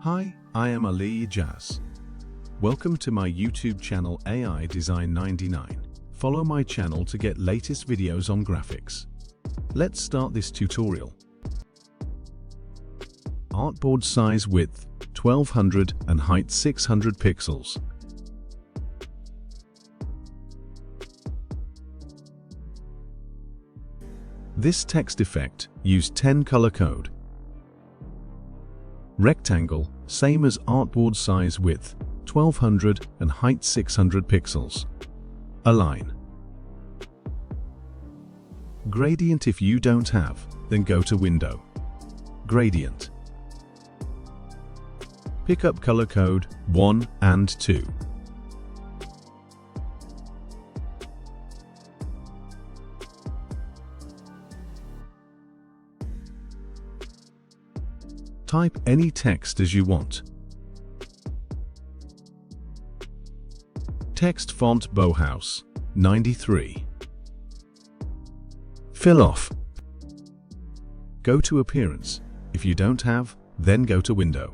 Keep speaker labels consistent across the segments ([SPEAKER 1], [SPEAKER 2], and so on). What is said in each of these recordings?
[SPEAKER 1] Hi, I am ijaz. Welcome to my YouTube channel AI Design 99. Follow my channel to get latest videos on graphics. Let's start this tutorial. Artboard size width 1200 and height 600 pixels. This text effect used 10 color code. Rectangle, same as artboard size width 1200 and height 600 pixels. Align. Gradient, if you don't have, then go to Window. Gradient. Pick up color code 1 and 2. Type any text as you want. Text font Bauhaus 93. Fill off. Go to Appearance. If you don't have, then go to Window.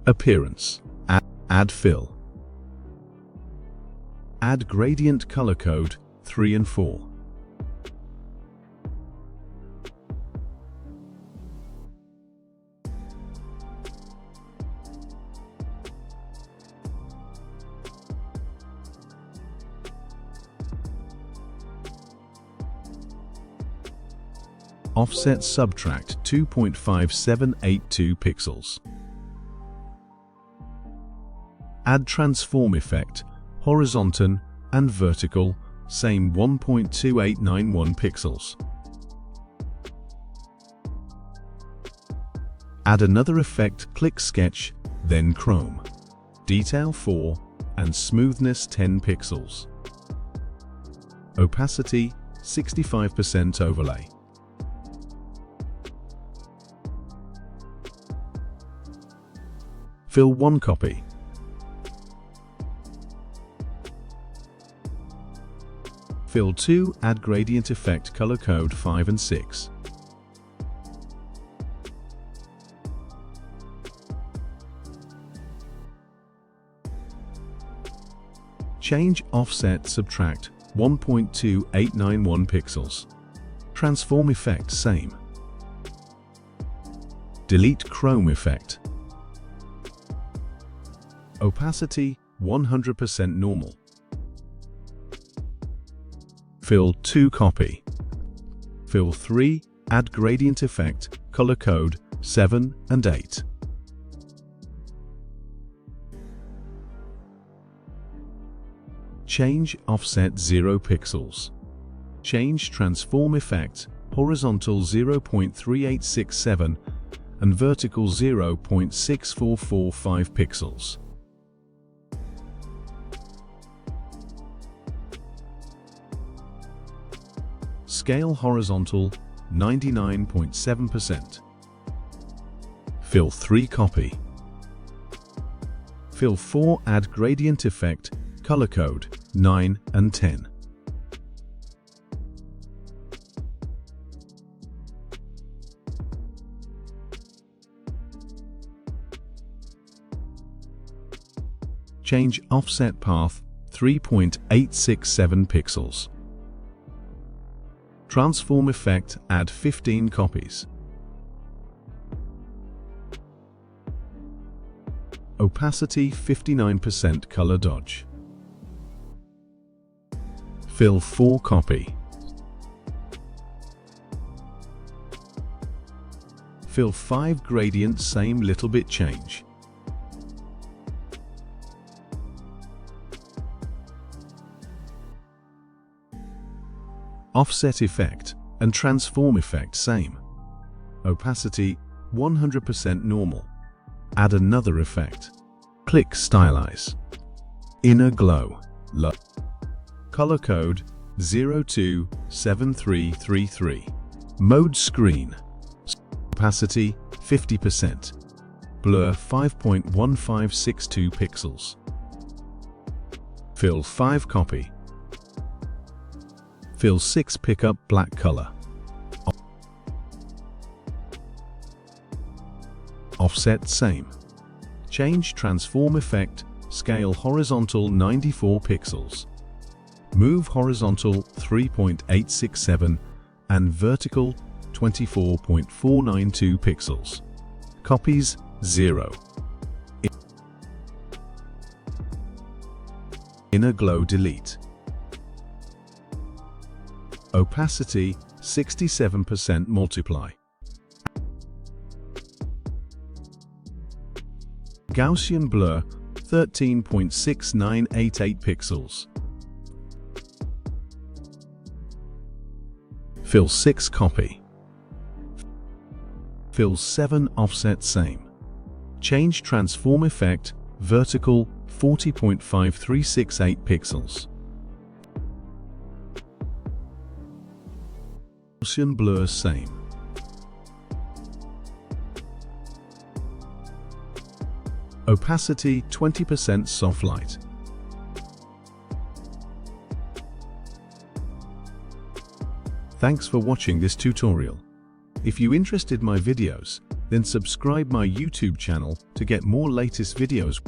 [SPEAKER 1] Appearance. Add fill. Add gradient color code 3 and 4. Offset subtract 2.5782 pixels. Add transform effect, horizontal and vertical, same 1.2891 pixels. Add another effect, click sketch, then chrome. Detail 4 and smoothness 10 pixels. Opacity 65% overlay. Fill 1 copy. Fill 2, add gradient effect color code 5 and 6. Change offset subtract 1.2891 pixels. Transform effect same. Delete chrome effect. Opacity 100% normal. Fill 2 copy. Fill 3, add gradient effect, color code 7 and 8. Change offset 0 pixels. Change transform effect, horizontal 0.3867 and vertical 0.6445 pixels. Scale horizontal 99.7%. Fill 3 copy. Fill 4, add gradient effect, color code 9 and 10. Change offset path 3.867 pixels. Transform effect, add 15 copies. Opacity 59% color dodge. Fill 4 copy. Fill 5 gradient, same little bit change. Offset effect and transform effect same. Opacity 100% normal. Add another effect. Click stylize. Inner glow. Color code 027333. Mode screen. Opacity 50%. Blur 5.1562 pixels. Fill 5 copy. Fill 6 pickup black color.
[SPEAKER 2] offset same.
[SPEAKER 1] Change transform effect, scale horizontal 94 pixels. Move horizontal 3.867 and vertical 24.492 pixels. Copies 0. Inner glow delete. Opacity 67% multiply. Gaussian blur 13.6988 pixels. Fill 6 copy. Fill 7 offset same. Change transform effect vertical 40.5368 pixels. Gaussian blur same. Opacity 20% soft light. Thanks for watching this tutorial. If you interested my videos, then subscribe my YouTube channel to get more latest videos.